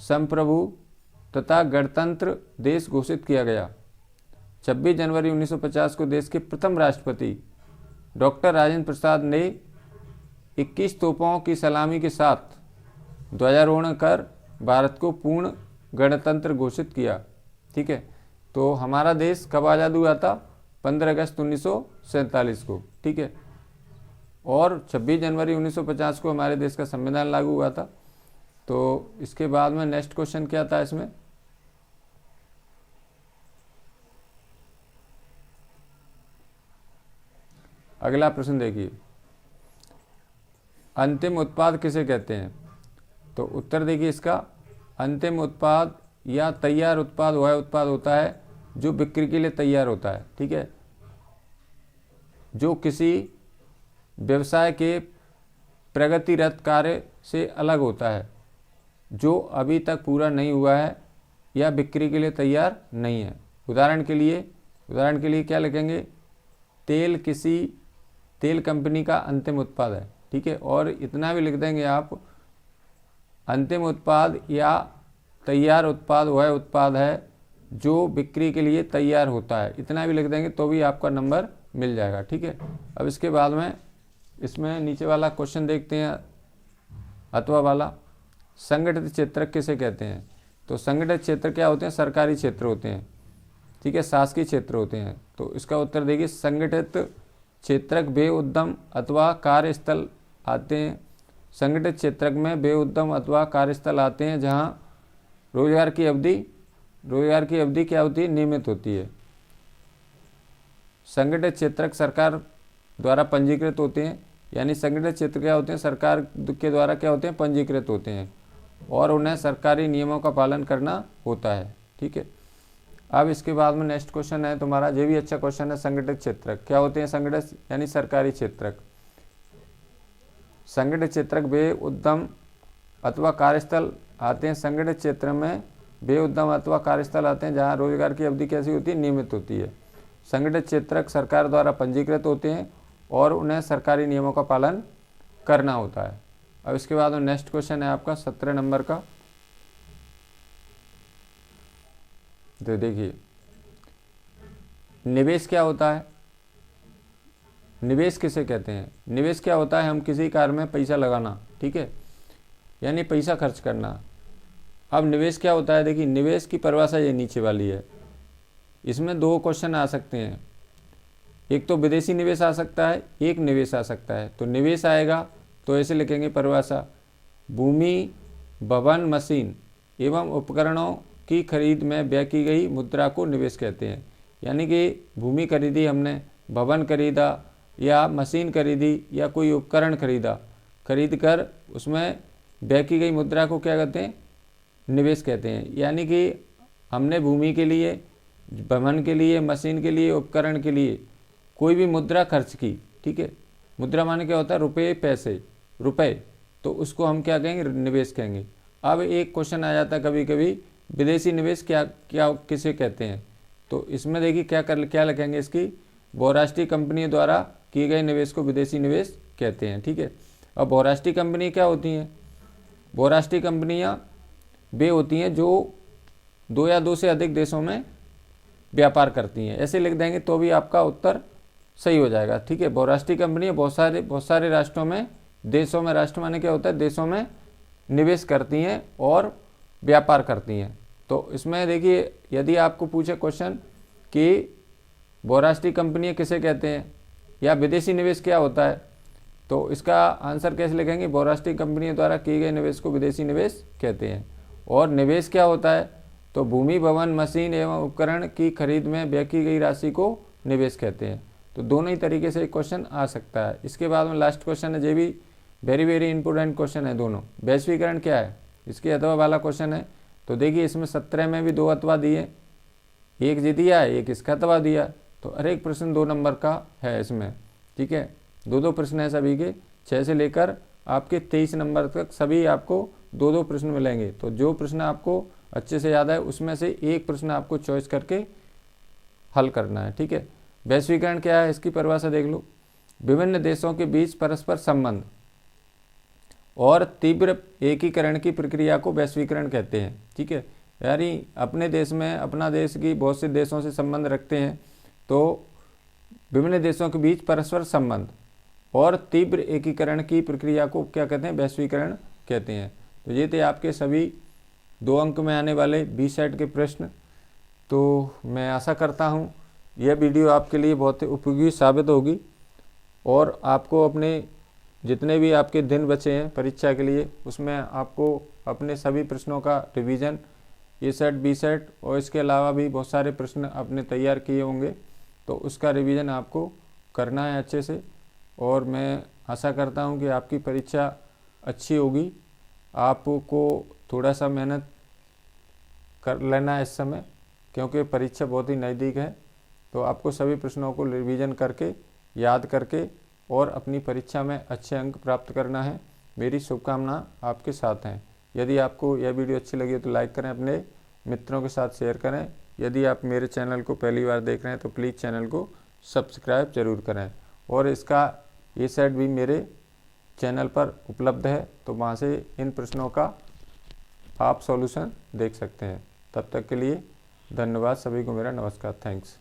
संप्रभु तथा गणतंत्र देश घोषित किया गया। 26 जनवरी 1950 को देश के प्रथम राष्ट्रपति डॉक्टर राजेंद्र प्रसाद ने 21 तोपों की सलामी के साथ ध्वजारोहण कर भारत को पूर्ण गणतंत्र घोषित किया, ठीक है। तो हमारा देश कब आज़ाद हुआ था, 15 अगस्त 1947 को, ठीक है। और 26 जनवरी 1950 को हमारे देश का संविधान लागू हुआ था। तो इसके बाद में नेक्स्ट क्वेश्चन क्या था इसमें, अगला प्रश्न देखिए, अंतिम उत्पाद किसे कहते हैं? तो उत्तर देखिए इसका, अंतिम उत्पाद या तैयार उत्पाद वह उत्पाद होता है जो बिक्री के लिए तैयार होता है, ठीक है, जो किसी व्यवसाय के प्रगतिरत कार्य से अलग होता है, जो अभी तक पूरा नहीं हुआ है या बिक्री के लिए तैयार नहीं है। उदाहरण के लिए क्या लिखेंगे? तेल कंपनी का अंतिम उत्पाद है, ठीक है, और इतना भी लिख देंगे आप, अंतिम उत्पाद या तैयार उत्पाद वह उत्पाद है जो बिक्री के लिए तैयार होता है, इतना भी लिख देंगे तो भी आपका नंबर मिल जाएगा, ठीक है। अब इसके बाद में इसमें नीचे वाला क्वेश्चन देखते हैं, अथवा वाला, संगठित क्षेत्रक किसे कहते हैं? तो संगठित क्षेत्र क्या होते हैं? सरकारी क्षेत्र होते हैं, ठीक है, शासकीय क्षेत्र होते हैं। तो इसका उत्तर देखिए, संगठित क्षेत्रक वे उद्यम अथवा कार्यस्थल आते हैं, संगठित क्षेत्रक में वे उद्यम अथवा कार्यस्थल आते हैं जहां रोजगार की अवधि क्या होती है? नियमित होती है। संगठित क्षेत्रक सरकार द्वारा पंजीकृत होते हैं, यानी संगठित क्षेत्र क्या होते हैं? सरकार के द्वारा क्या होते हैं? पंजीकृत होते हैं, और उन्हें सरकारी नियमों का पालन करना होता है, ठीक है। अब इसके बाद में नेक्स्ट क्वेश्चन है तुम्हारा, ये भी अच्छा क्वेश्चन है, संगठित क्षेत्रक क्या होते हैं? संगठित यानी सरकारी क्षेत्रक। संगठित क्षेत्रक वे उद्यम अथवा कार्यस्थल आते हैं, संगठित क्षेत्र में वे उद्यम अथवा कार्यस्थल आते हैं जहां रोजगार की अवधि कैसी होती है? नियमित होती है। संगठित क्षेत्रक सरकार द्वारा पंजीकृत होते हैं और उन्हें सरकारी नियमों का पालन करना होता है। अब इसके बाद में नेक्स्ट क्वेश्चन है आपका 17 नंबर का। तो देखिए, निवेश क्या होता है? निवेश किसे कहते हैं? निवेश क्या होता है? हम किसी कार्य में पैसा लगाना, ठीक है, यानी पैसा खर्च करना। अब निवेश क्या होता है? देखिए, निवेश की परिभाषा ये नीचे वाली है। इसमें दो क्वेश्चन आ सकते हैं, एक तो विदेशी निवेश आ सकता है, एक निवेश आ सकता है। तो निवेश आएगा तो ऐसे लिखेंगे परिभाषा, भूमि, भवन, मशीन एवं उपकरणों की खरीद में व्यय की गई मुद्रा को निवेश कहते हैं। यानी कि भूमि खरीदी हमने, भवन खरीदा या मशीन खरीदी या कोई उपकरण खरीद कर उसमें व्यय की गई मुद्रा को क्या कहते हैं? निवेश कहते हैं। यानी कि हमने भूमि के लिए, भवन के लिए, मशीन के लिए, उपकरण के लिए कोई भी मुद्रा खर्च की, ठीक है, मुद्रा माने क्या होता है? रुपये, पैसे, रुपए, तो उसको हम क्या कहेंगे? निवेश कहेंगे। अब एक क्वेश्चन आ जाता है कभी कभी, विदेशी निवेश क्या किसे कहते हैं? तो इसमें देखिए क्या लिखेंगे इसकी, बहुराष्ट्रीय कंपनियों द्वारा किए गए निवेश को विदेशी निवेश कहते हैं, ठीक है। अब बहुराष्ट्रीय कंपनी क्या होती हैं? बहुराष्ट्रीय कंपनियां वे होती हैं जो 2 या 2 से अधिक देशों में व्यापार करती हैं, ऐसे लिख देंगे तो भी आपका उत्तर सही हो जाएगा, ठीक है। बहुराष्ट्रीय कंपनियां बहुत सारे राष्ट्रों में, देशों में, राष्ट्र माने क्या होता है? देशों में निवेश करती हैं और व्यापार करती हैं। तो इसमें देखिए, यदि आपको पूछे क्वेश्चन कि बहुराष्ट्रीय कंपनियां किसे कहते हैं या विदेशी निवेश क्या होता है, तो इसका आंसर कैसे लिखेंगे? बहुराष्ट्रीय कंपनियों द्वारा किए गए निवेश को विदेशी निवेश कहते हैं। और निवेश क्या होता है? तो भूमि, भवन, मशीन एवं उपकरण की खरीद में व्यय की गई राशि को निवेश कहते हैं। तो दोनों ही तरीके से क्वेश्चन आ सकता है। इसके बाद में लास्ट क्वेश्चन है, ये भी वेरी इंपॉर्टेंट क्वेश्चन है दोनों। वैश्वीकरण क्या है? इसके अथवा वाला क्वेश्चन है। तो देखिए, इसमें 17 में भी 2 अथवा दिए, एक जी दिया है, एक इसका अथवा दिया, तो हर एक प्रश्न 2 नंबर का है इसमें, ठीक है। 2 प्रश्न है सभी के, 6 से लेकर आपके 23 नंबर तक सभी आपको 2 प्रश्न मिलेंगे। तो जो प्रश्न आपको अच्छे से याद है उसमें से एक प्रश्न आपको चॉइस करके हल करना है, ठीक है। वैश्वीकरण क्या है? इसकी परिभाषा देख लो, विभिन्न देशों के बीच परस्पर संबंध और तीव्र एकीकरण की प्रक्रिया को वैश्वीकरण कहते हैं, ठीक है। यानी अपने देश में, अपना देश की बहुत से देशों से संबंध रखते हैं, तो विभिन्न देशों के बीच परस्पर संबंध और तीव्र एकीकरण की प्रक्रिया को क्या कहते हैं? वैश्वीकरण कहते हैं। तो ये थे आपके सभी 2 अंक में आने वाले 20 सेट के प्रश्न। तो मैं आशा करता हूँ यह वीडियो आपके लिए बहुत ही उपयोगी साबित होगी और आपको अपने जितने भी आपके दिन बचे हैं परीक्षा के लिए, उसमें आपको अपने सभी प्रश्नों का रिवीजन, ए सेट, बी सेट और इसके अलावा भी बहुत सारे प्रश्न आपने तैयार किए होंगे, तो उसका रिवीजन आपको करना है अच्छे से, और मैं आशा करता हूँ कि आपकी परीक्षा अच्छी होगी। आपको थोड़ा सा मेहनत कर लेना है इस समय, क्योंकि परीक्षा बहुत ही नज़दीक है। तो आपको सभी प्रश्नों को रिवीजन करके, याद करके और अपनी परीक्षा में अच्छे अंक प्राप्त करना है। मेरी शुभकामना आपके साथ हैं। यदि आपको यह वीडियो अच्छी लगी तो लाइक करें, अपने मित्रों के साथ शेयर करें। यदि आप मेरे चैनल को पहली बार देख रहे हैं तो प्लीज़ चैनल को सब्सक्राइब जरूर करें, और इसका ये सेट भी मेरे चैनल पर उपलब्ध है, तो वहाँ से इन प्रश्नों का आप सॉल्यूशन देख सकते हैं। तब तक के लिए धन्यवाद। सभी को मेरा नमस्कार। थैंक्स।